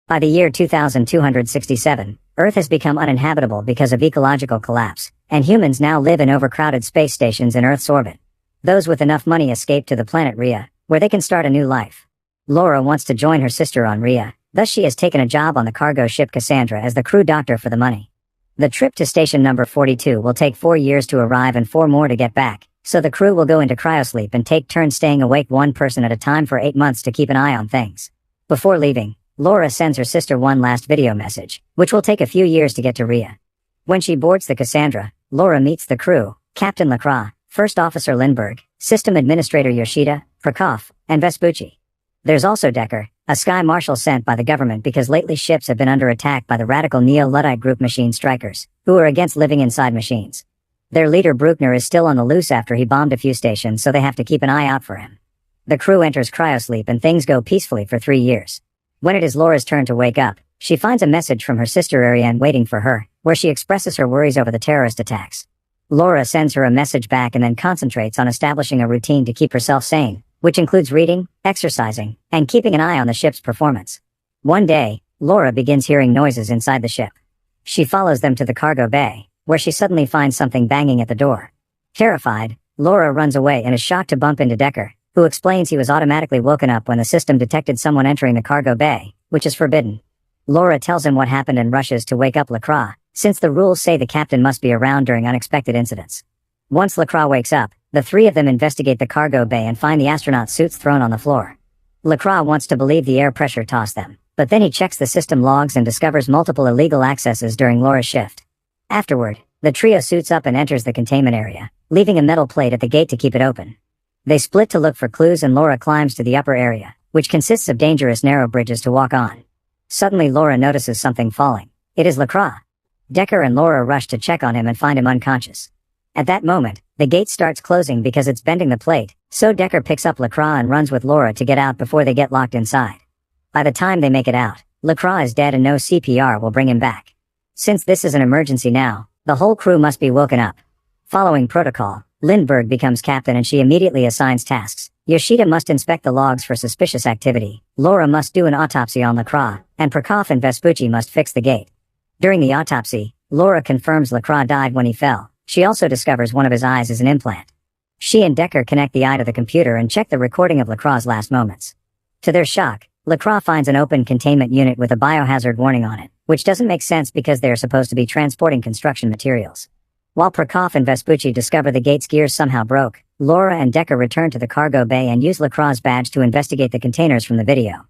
By the year 2267, Earth has become uninhabitable because of ecological collapse, and humans now live in overcrowded space stations in Earth's orbit. Those with enough money escape to the planet Rhea, where they can start a new life. Laura wants to join her sister on Rhea, thus she has taken a job on the cargo ship Cassandra as the crew doctor for the money. The trip to station number 42 will take 4 years to arrive and 4 more to get back, so the crew will go into cryosleep and take turns staying awake one person at a time for 8 months to keep an eye on things. Before leaving, Laura sends her sister one last video message, which will take a few years to get to Rhea. When she boards the Cassandra, Laura meets the crew, Captain Lacroix, First Officer Lindbergh, System Administrator Yoshida, Prokop, and Vespucci. There's also Decker, a sky marshal sent by the government because lately ships have been under attack by the radical Neo-Luddite group machine strikers, who are against living inside machines. Their leader Bruckner is still on the loose after he bombed a few stations, so they have to keep an eye out for him. The crew enters cryosleep and things go peacefully for 3 years. When it is Laura's turn to wake up, she finds a message from her sister Ariane waiting for her, where she expresses her worries over the terrorist attacks. Laura sends her a message back and then concentrates on establishing a routine to keep herself sane, which includes reading, exercising, and keeping an eye on the ship's performance. One day, Laura begins hearing noises inside the ship. She follows them to the cargo bay, where she suddenly finds something banging at the door. Terrified, Laura runs away and is shocked to bump into Decker, who explains he was automatically woken up when the system detected someone entering the cargo bay, which is forbidden. Laura tells him what happened and rushes to wake up Lacroix, since the rules say the captain must be around during unexpected incidents. Once Lacroix wakes up, the three of them investigate the cargo bay and find the astronaut suits thrown on the floor. Lacroix wants to believe the air pressure tossed them, but then he checks the system logs and discovers multiple illegal accesses during Laura's shift. Afterward, the trio suits up and enters the containment area, leaving a metal plate at the gate to keep it open. They split to look for clues and Laura climbs to the upper area, which consists of dangerous narrow bridges to walk on. Suddenly Laura notices something falling. It is Lacroix. Decker and Laura rush to check on him and find him unconscious. At that moment, the gate starts closing because it's bending the plate, so Decker picks up Lacroix and runs with Laura to get out before they get locked inside. By the time they make it out, Lacroix is dead and no CPR will bring him back. Since this is an emergency now, the whole crew must be woken up. Following protocol, Lindbergh becomes captain and she immediately assigns tasks. Yoshida must inspect the logs for suspicious activity, Laura must do an autopsy on Lacroix, and Prokop and Vespucci must fix the gate. During the autopsy, Laura confirms Lacroix died when he fell. She also discovers one of his eyes is an implant. She and Decker connect the eye to the computer and check the recording of Lacroix's last moments. To their shock, Lacroix finds an open containment unit with a biohazard warning on it, which doesn't make sense because they are supposed to be transporting construction materials. While Prokop and Vespucci discover the gate's gears somehow broke, Laura and Decker return to the cargo bay and use Lacroix's badge to investigate the containers from the video.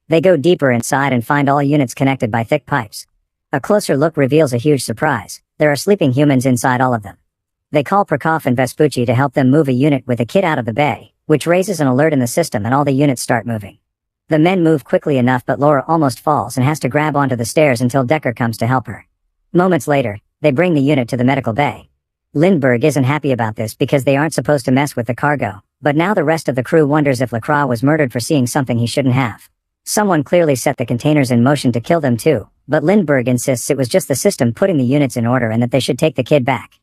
They go deeper inside and find all units connected by thick pipes. A closer look reveals a huge surprise. There are sleeping humans inside all of them. They call Prokop and Vespucci to help them move a unit with a kid out of the bay, which raises an alert in the system and all the units start moving. The men move quickly enough but Laura almost falls and has to grab onto the stairs until Decker comes to help her. Moments later, they bring the unit to the medical bay. Lindbergh isn't happy about this because they aren't supposed to mess with the cargo, but now the rest of the crew wonders if Lacroix was murdered for seeing something he shouldn't have. Someone clearly set the containers in motion to kill them too, but Lindbergh insists it was just the system putting the units in order and that they should take the kid back.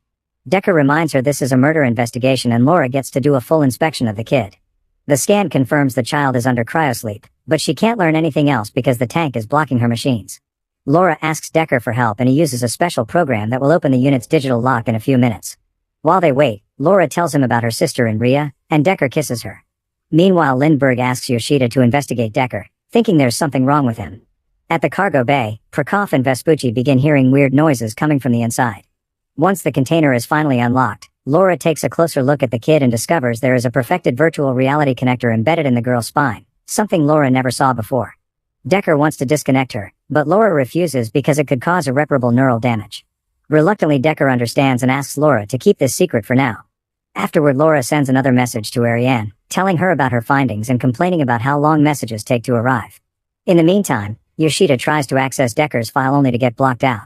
Decker reminds her this is a murder investigation and Laura gets to do a full inspection of the kid. The scan confirms the child is under cryosleep, but she can't learn anything else because the tank is blocking her machines. Laura asks Decker for help and he uses a special program that will open the unit's digital lock in a few minutes. While they wait, Laura tells him about her sister and Rhea, and Decker kisses her. Meanwhile, Lindbergh asks Yoshida to investigate Decker, thinking there's something wrong with him. At the cargo bay, Prokop and Vespucci begin hearing weird noises coming from the inside. Once the container is finally unlocked, Laura takes a closer look at the kid and discovers there is a perfected virtual reality connector embedded in the girl's spine, something Laura never saw before. Decker wants to disconnect her, but Laura refuses because it could cause irreparable neural damage. Reluctantly, Decker understands and asks Laura to keep this secret for now. Afterward, Laura sends another message to Ariane, telling her about her findings and complaining about how long messages take to arrive. In the meantime, Yoshida tries to access Decker's file only to get blocked out.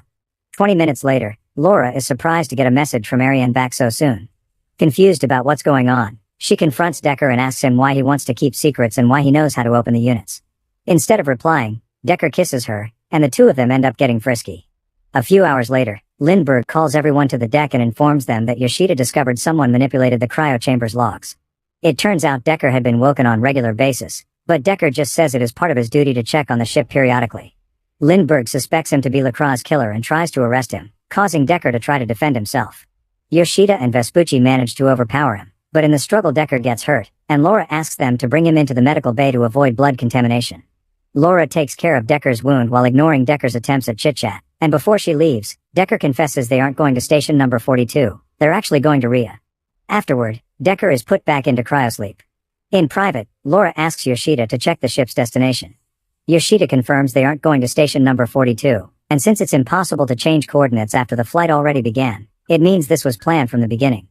20 minutes later, Laura is surprised to get a message from Ariane back so soon. Confused about what's going on, she confronts Decker and asks him why he wants to keep secrets and why he knows how to open the units. Instead of replying, Decker kisses her, and the two of them end up getting frisky. A few hours later, Lindbergh calls everyone to the deck and informs them that Yoshida discovered someone manipulated the cryo chamber's logs. It turns out Decker had been woken on regular basis, but Decker just says it is part of his duty to check on the ship periodically. Lindbergh suspects him to be Lacroix's killer and tries to arrest him, causing Decker to try to defend himself. Yoshida and Vespucci manage to overpower him, but in the struggle Decker gets hurt, and Laura asks them to bring him into the medical bay to avoid blood contamination. Laura takes care of Decker's wound while ignoring Decker's attempts at chit-chat, and before she leaves, Decker confesses they aren't going to station number 42, they're actually going to Rhea. Afterward, Decker is put back into cryosleep. In private, Laura asks Yoshida to check the ship's destination. Yoshida confirms they aren't going to station number 42, and since it's impossible to change coordinates after the flight already began, it means this was planned from the beginning.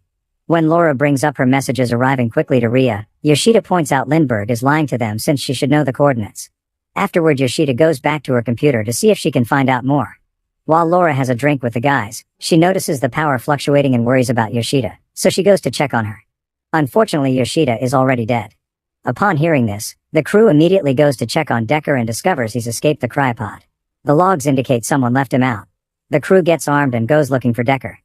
When Laura brings up her messages arriving quickly to Rhea, Yoshida points out Lindbergh is lying to them since she should know the coordinates. Afterward, Yoshida goes back to her computer to see if she can find out more. While Laura has a drink with the guys, she notices the power fluctuating and worries about Yoshida, so she goes to check on her. Unfortunately, Yoshida is already dead. Upon hearing this, the crew immediately goes to check on Decker and discovers he's escaped the cryopod. The logs indicate someone left him out. The crew gets armed and goes looking for Decker.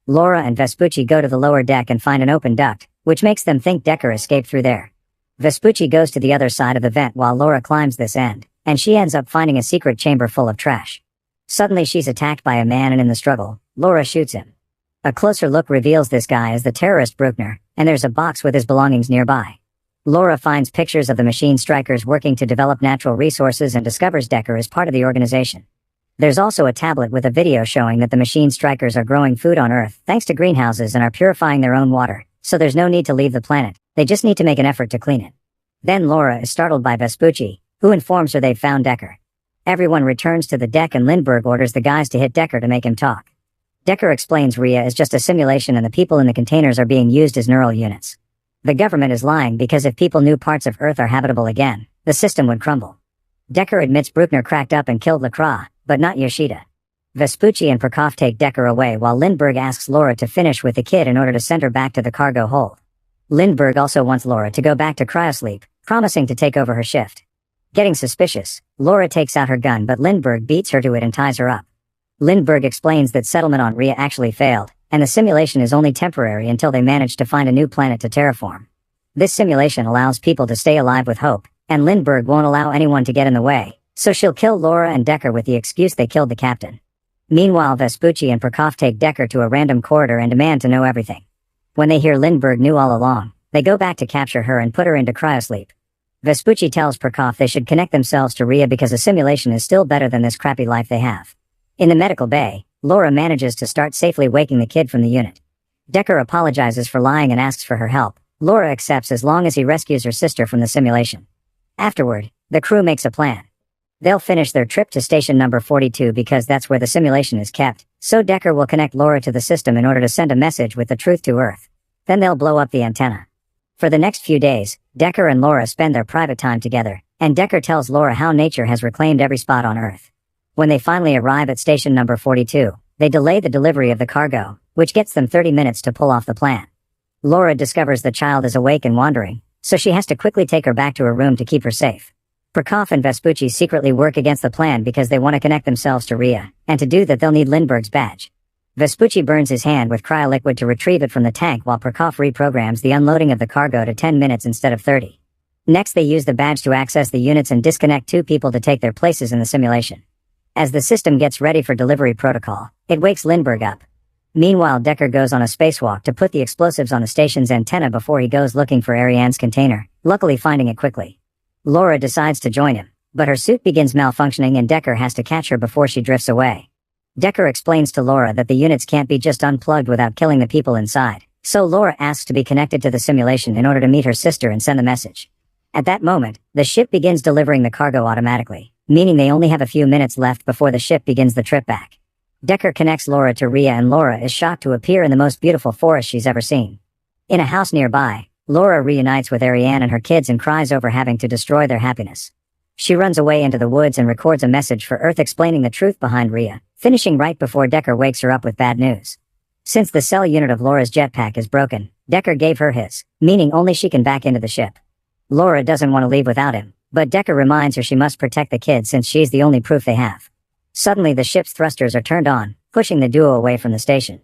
Laura and Vespucci go to the lower deck and find an open duct, which makes them think Decker escaped through there. Vespucci goes to the other side of the vent while Laura climbs this end, and she ends up finding a secret chamber full of trash. Suddenly she's attacked by a man, and in the struggle, Laura shoots him. A closer look reveals this guy as the terrorist Bruckner, and there's a box with his belongings nearby. Laura finds pictures of the machine strikers working to develop natural resources and discovers Decker is part of the organization. There's also a tablet with a video showing that the machine strikers are growing food on Earth thanks to greenhouses and are purifying their own water, so there's no need to leave the planet, they just need to make an effort to clean it. Then Laura is startled by Vespucci, who informs her they've found Decker. Everyone returns to the deck and Lindbergh orders the guys to hit Decker to make him talk. Decker explains Rhea is just a simulation and the people in the containers are being used as neural units. The government is lying because if people knew parts of Earth are habitable again, the system would crumble. Decker admits Bruckner cracked up and killed Lacroix, but not Yoshida. Vespucci and Prokop take Decker away while Lindbergh asks Laura to finish with the kid in order to send her back to the cargo hold. Lindbergh also wants Laura to go back to cryosleep, promising to take over her shift. Getting suspicious, Laura takes out her gun but Lindbergh beats her to it and ties her up. Lindbergh explains that settlement on Rhea actually failed, and the simulation is only temporary until they manage to find a new planet to terraform. This simulation allows people to stay alive with hope, and Lindbergh won't allow anyone to get in the way, so she'll kill Laura and Decker with the excuse they killed the captain. Meanwhile, Vespucci and Prokop take Decker to a random corridor and demand to know everything. When they hear Lindbergh knew all along, they go back to capture her and put her into cryosleep. Vespucci tells Prokop they should connect themselves to Rhea because a simulation is still better than this crappy life they have. In the medical bay, Laura manages to start safely waking the kid from the unit. Decker apologizes for lying and asks for her help. Laura accepts as long as he rescues her sister from the simulation. Afterward, the crew makes a plan. They'll finish their trip to station number 42 because that's where the simulation is kept, so Decker will connect Laura to the system in order to send a message with the truth to Earth. Then they'll blow up the antenna. For the next few days, Decker and Laura spend their private time together, and Decker tells Laura how nature has reclaimed every spot on Earth. When they finally arrive at station number 42, they delay the delivery of the cargo, which gets them 30 minutes to pull off the plan. Laura discovers the child is awake and wandering, so she has to quickly take her back to her room to keep her safe. Prokop and Vespucci secretly work against the plan because they want to connect themselves to Rhea, and to do that they'll need Lindbergh's badge. Vespucci burns his hand with cryoliquid to retrieve it from the tank while Prokop reprograms the unloading of the cargo to 10 minutes instead of 30. Next they use the badge to access the units and disconnect two people to take their places in the simulation. As the system gets ready for delivery protocol, it wakes Lindbergh up. Meanwhile, Decker goes on a spacewalk to put the explosives on the station's antenna before he goes looking for Ariane's container, luckily finding it quickly. Laura decides to join him, but her suit begins malfunctioning and Decker has to catch her before she drifts away. Decker explains to Laura that the units can't be just unplugged without killing the people inside, so Laura asks to be connected to the simulation in order to meet her sister and send the message. At that moment, the ship begins delivering the cargo automatically, meaning they only have a few minutes left before the ship begins the trip back. Decker connects Laura to Rhea and Laura is shocked to appear in the most beautiful forest she's ever seen. In a house nearby, Laura reunites with Ariane and her kids and cries over having to destroy their happiness. She runs away into the woods and records a message for Earth explaining the truth behind Rhea, finishing right before Decker wakes her up with bad news. Since the cell unit of Laura's jetpack is broken, Decker gave her his, meaning only she can back into the ship. Laura doesn't want to leave without him, but Decker reminds her she must protect the kid since she's the only proof they have. Suddenly the ship's thrusters are turned on, pushing the duo away from the station.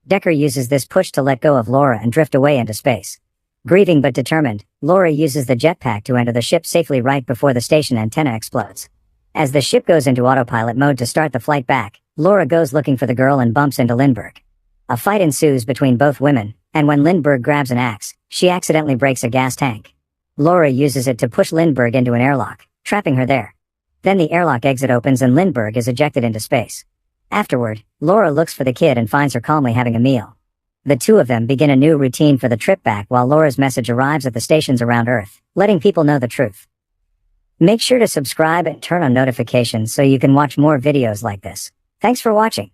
Decker uses this push to let go of Laura and drift away into space. Grieving but determined, Laura uses the jetpack to enter the ship safely right before the station antenna explodes. As the ship goes into autopilot mode to start the flight back, Laura goes looking for the girl and bumps into Lindbergh. A fight ensues between both women, and when Lindbergh grabs an axe, she accidentally breaks a gas tank. Laura uses it to push Lindbergh into an airlock, trapping her there. Then the airlock exit opens and Lindbergh is ejected into space. Afterward, Laura looks for the kid and finds her calmly having a meal. The two of them begin a new routine for the trip back while Laura's message arrives at the stations around Earth, letting people know the truth. Make sure to subscribe and turn on notifications so you can watch more videos like this. Thanks for watching.